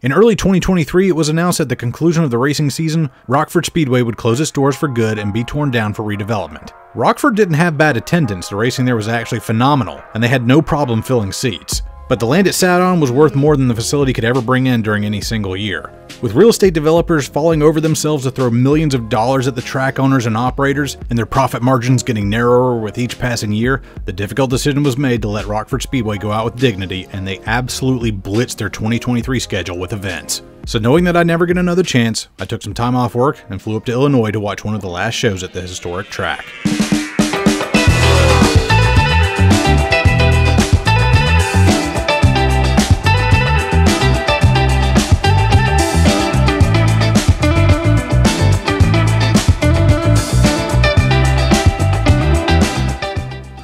In early 2023, it was announced at the conclusion of the racing season, Rockford Speedway would close its doors for good and be torn down for redevelopment. Rockford didn't have bad attendance, the racing there was actually phenomenal, and they had no problem filling seats. But the land it sat on was worth more than the facility could ever bring in during any single year. With real estate developers falling over themselves to throw millions of dollars at the track owners and operators, and their profit margins getting narrower with each passing year, the difficult decision was made to let Rockford Speedway go out with dignity, and they absolutely blitzed their 2023 schedule with events. So knowing that I'd never get another chance, I took some time off work and flew up to Illinois to watch one of the last shows at the historic track.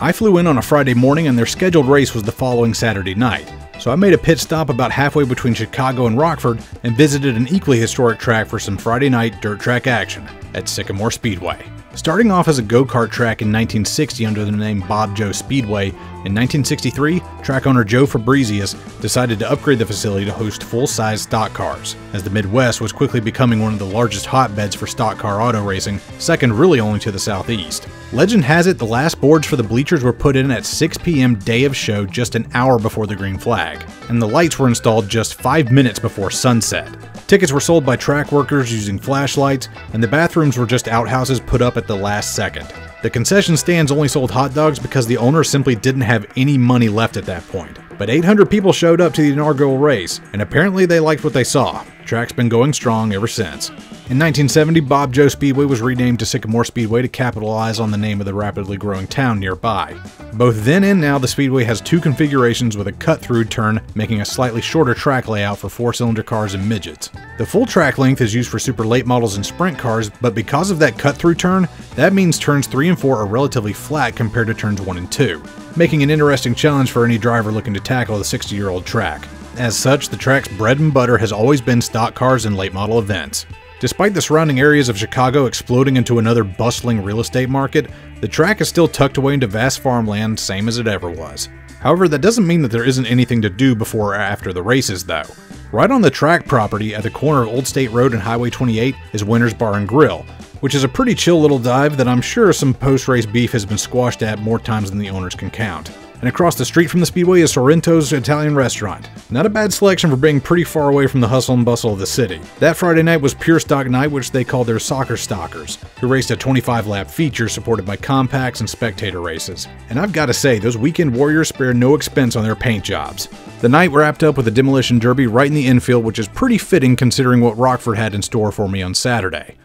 I flew in on a Friday morning and their scheduled race was the following Saturday night, so I made a pit stop about halfway between Chicago and Rockford and visited an equally historic track for some Friday night dirt track action at Sycamore Speedway. Starting off as a go-kart track in 1960 under the name Bob Joe Speedway, in 1963, track owner Joe Fabrizius decided to upgrade the facility to host full-size stock cars, as the Midwest was quickly becoming one of the largest hotbeds for stock car auto racing, second really only to the Southeast. Legend has it the last boards for the bleachers were put in at 6 p.m. day of show just an hour before the green flag, and the lights were installed just 5 minutes before sunset. Tickets were sold by track workers using flashlights, and the bathrooms were just outhouses put up at the last second. The concession stands only sold hot dogs because the owner simply didn't have any money left at that point. But 800 people showed up to the inaugural race, and apparently they liked what they saw. The track's been going strong ever since. In 1970, Bob Joe Speedway was renamed to Sycamore Speedway to capitalize on the name of the rapidly growing town nearby. Both then and now, the Speedway has two configurations with a cut-through turn, making a slightly shorter track layout for four-cylinder cars and midgets. The full track length is used for super late models and sprint cars, but because of that cut-through turn, that means turns 3 and 4 are relatively flat compared to turns 1 and 2, making an interesting challenge for any driver looking to tackle the 60-year-old track. As such, the track's bread and butter has always been stock cars and late model events. Despite the surrounding areas of Chicago exploding into another bustling real estate market, the track is still tucked away into vast farmland, same as it ever was. However, that doesn't mean that there isn't anything to do before or after the races, though. Right on the track property at the corner of Old State Road and Highway 28 is Winter's Bar and Grill, which is a pretty chill little dive that I'm sure some post-race beef has been squashed at more times than the owners can count. And across the street from the Speedway is Sorrento's Italian restaurant. Not a bad selection for being pretty far away from the hustle and bustle of the city. That Friday night was Pure Stock Night, which they called their Soccer Stockers, who raced a 25-lap feature supported by compacts and spectator races. And I've got to say, those weekend warriors spare no expense on their paint jobs. The night wrapped up with a demolition derby right in the infield, which is pretty fitting considering what Rockford had in store for me on Saturday.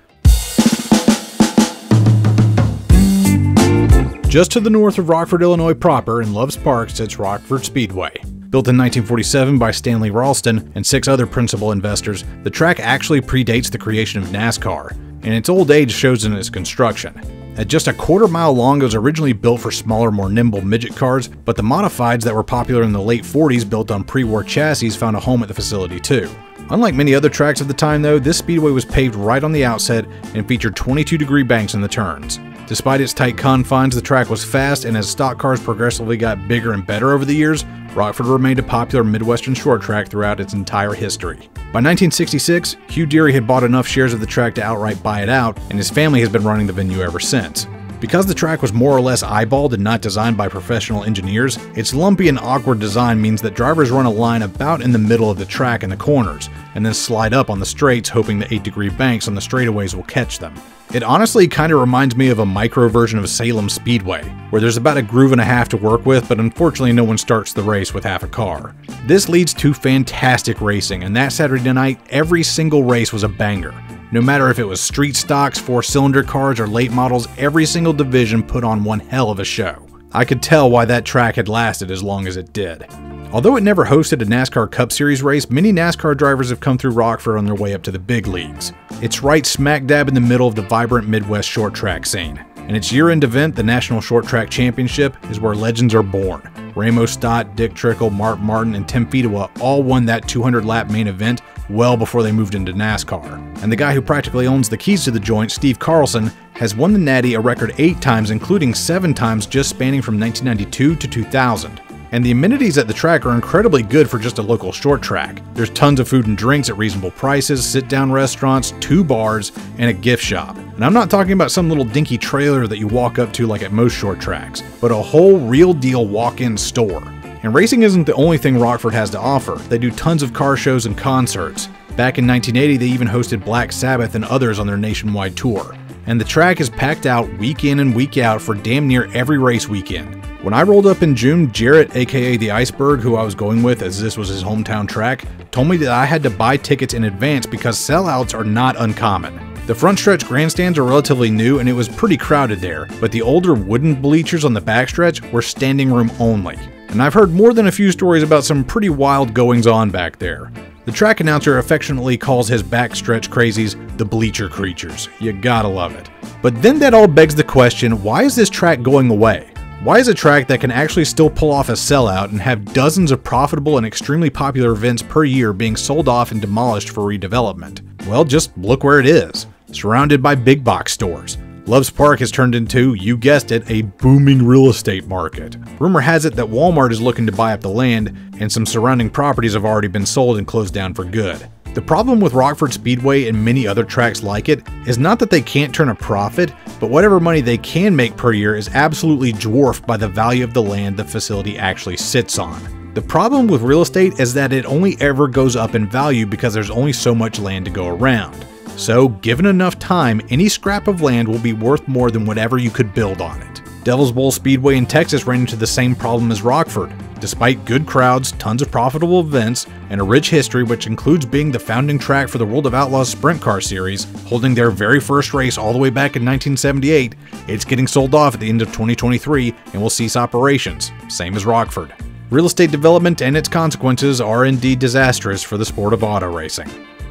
Just to the north of Rockford, Illinois proper, in Loves Park, sits Rockford Speedway. Built in 1947 by Stanley Ralston and 6 other principal investors, the track actually predates the creation of NASCAR, and its old age shows in its construction. At just a quarter-mile long, it was originally built for smaller, more nimble midget cars, but the modifieds that were popular in the late 40s built on pre-war chassis found a home at the facility too. Unlike many other tracks of the time though, this speedway was paved right on the outset and featured 22-degree banks in the turns. Despite its tight confines, the track was fast, and as stock cars progressively got bigger and better over the years, Rockford remained a popular Midwestern short track throughout its entire history. By 1966, Hugh Deary had bought enough shares of the track to outright buy it out, and his family has been running the venue ever since. Because the track was more or less eyeballed and not designed by professional engineers, its lumpy and awkward design means that drivers run a line about in the middle of the track in the corners, and then slide up on the straights hoping the 8-degree banks on the straightaways will catch them. It honestly kind of reminds me of a micro version of Salem Speedway, where there's about a groove and a half to work with, but unfortunately no one starts the race with half a car. This leads to fantastic racing, and that Saturday night, every single race was a banger. No matter if it was street stocks, 4-cylinder cars, or late models, every single division put on one hell of a show. I could tell why that track had lasted as long as it did. Although it never hosted a NASCAR Cup Series race, many NASCAR drivers have come through Rockford on their way up to the big leagues. It's right smack dab in the middle of the vibrant Midwest short track scene. And its year-end event, the National Short Track Championship, is where legends are born. Ramo Stott, Dick Trickle, Mark Martin, and Tim Fedewa all won that 200-lap main event well before they moved into NASCAR. And the guy who practically owns the keys to the joint, Steve Carlson, has won the Natty a record 8 times, including 7 times just spanning from 1992 to 2000. And the amenities at the track are incredibly good for just a local short track. There's tons of food and drinks at reasonable prices, sit-down restaurants, 2 bars, and a gift shop. And I'm not talking about some little dinky trailer that you walk up to like at most short tracks, but a whole real deal walk-in store. And racing isn't the only thing Rockford has to offer. They do tons of car shows and concerts. Back in 1980, they even hosted Black Sabbath and others on their nationwide tour. And the track is packed out week in and week out for damn near every race weekend. When I rolled up in June, Jarrett, aka the Iceberg, who I was going with as this was his hometown track, told me that I had to buy tickets in advance because sellouts are not uncommon. The front stretch grandstands are relatively new and it was pretty crowded there, but the older wooden bleachers on the backstretch were standing room only. And I've heard more than a few stories about some pretty wild goings on back there. The track announcer affectionately calls his backstretch crazies the bleacher creatures. You gotta love it. But then that all begs the question, why is this track going away? Why is a track that can actually still pull off a sellout and have dozens of profitable and extremely popular events per year being sold off and demolished for redevelopment? Well, just look where it is. Surrounded by big box stores. Love's Park has turned into, you guessed it, a booming real estate market. Rumor has it that Walmart is looking to buy up the land, and some surrounding properties have already been sold and closed down for good. The problem with Rockford Speedway and many other tracks like it is not that they can't turn a profit, but whatever money they can make per year is absolutely dwarfed by the value of the land the facility actually sits on. The problem with real estate is that it only ever goes up in value because there's only so much land to go around. So, given enough time, any scrap of land will be worth more than whatever you could build on it. Devil's Bowl Speedway in Texas ran into the same problem as Rockford. Despite good crowds, tons of profitable events, and a rich history which includes being the founding track for the World of Outlaws Sprint Car Series, holding their very first race all the way back in 1978, it's getting sold off at the end of 2023 and will cease operations, same as Rockford. Real estate development and its consequences are indeed disastrous for the sport of auto racing.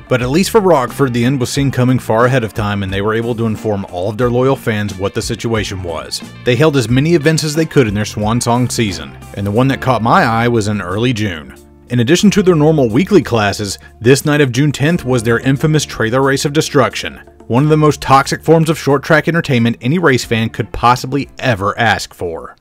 But at least for Rockford, the end was seen coming far ahead of time and they were able to inform all of their loyal fans what the situation was. They held as many events as they could in their swan song season, and the one that caught my eye was in early June. In addition to their normal weekly classes, this night of June 10th was their infamous Trailer Race of Destruction, one of the most toxic forms of short track entertainment any race fan could possibly ever ask for.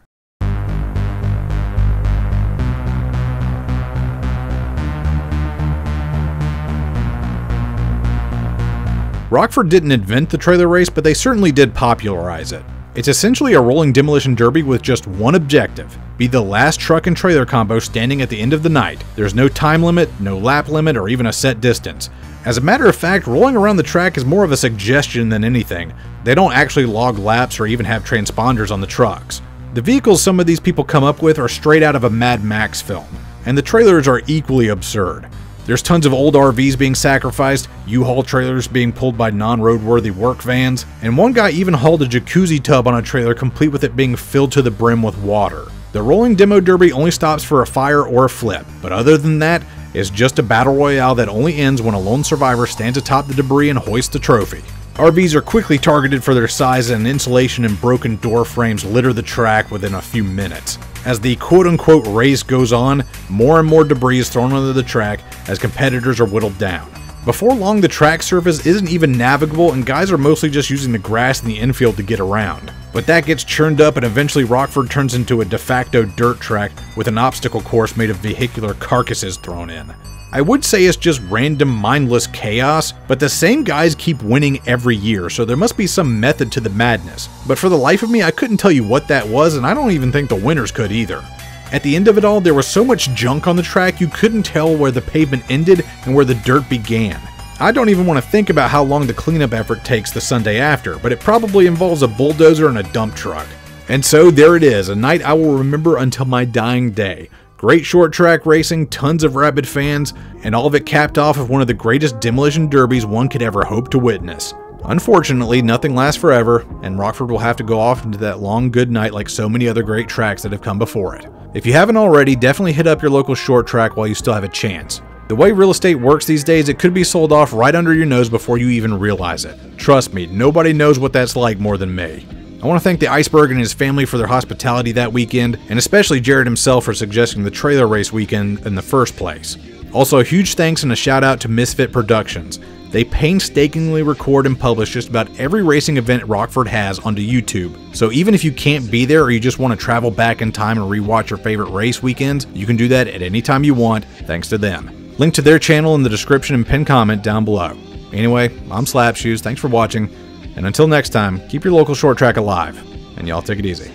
Rockford didn't invent the trailer race, but they certainly did popularize it. It's essentially a rolling demolition derby with just one objective: be the last truck and trailer combo standing at the end of the night. There's no time limit, no lap limit, or even a set distance. As a matter of fact, rolling around the track is more of a suggestion than anything. They don't actually log laps or even have transponders on the trucks. The vehicles some of these people come up with are straight out of a Mad Max film, and the trailers are equally absurd. There's tons of old RVs being sacrificed, U-Haul trailers being pulled by non-roadworthy work vans, and one guy even hauled a jacuzzi tub on a trailer complete with it being filled to the brim with water. The rolling demo derby only stops for a fire or a flip, but other than that, it's just a battle royale that only ends when a lone survivor stands atop the debris and hoists the trophy. RVs are quickly targeted for their size, and insulation and broken door frames litter the track within a few minutes. As the quote-unquote race goes on, more and more debris is thrown onto the track as competitors are whittled down. Before long, the track surface isn't even navigable and guys are mostly just using the grass in the infield to get around. But that gets churned up and eventually Rockford turns into a de facto dirt track with an obstacle course made of vehicular carcasses thrown in. I would say it's just random mindless chaos, but the same guys keep winning every year, so there must be some method to the madness. But for the life of me, I couldn't tell you what that was, and I don't even think the winners could either. At the end of it all, there was so much junk on the track you couldn't tell where the pavement ended and where the dirt began. I don't even want to think about how long the cleanup effort takes the Sunday after, but it probably involves a bulldozer and a dump truck. And so there it is, a night I will remember until my dying day. Great short track racing, tons of rabid fans, and all of it capped off with one of the greatest demolition derbies one could ever hope to witness. Unfortunately, nothing lasts forever, and Rockford will have to go off into that long good night like so many other great tracks that have come before it. If you haven't already, definitely hit up your local short track while you still have a chance. The way real estate works these days, it could be sold off right under your nose before you even realize it. Trust me, nobody knows what that's like more than me. I want to thank the Iceberg and his family for their hospitality that weekend, and especially Jared himself for suggesting the trailer race weekend in the first place. Also, a huge thanks and a shout out to Misfit Productions. They painstakingly record and publish just about every racing event Rockford has onto YouTube. So even if you can't be there or you just want to travel back in time and rewatch your favorite race weekends, you can do that at any time you want thanks to them. Link to their channel in the description and pinned comment down below. Anyway, I'm Slapshoes, thanks for watching, and until next time, keep your local short track alive, and y'all take it easy.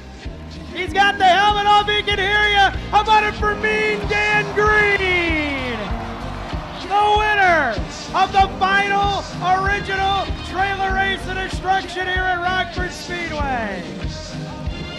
He's got the helmet off, he can hear you. How about it for Mean Dan Green? The winner of the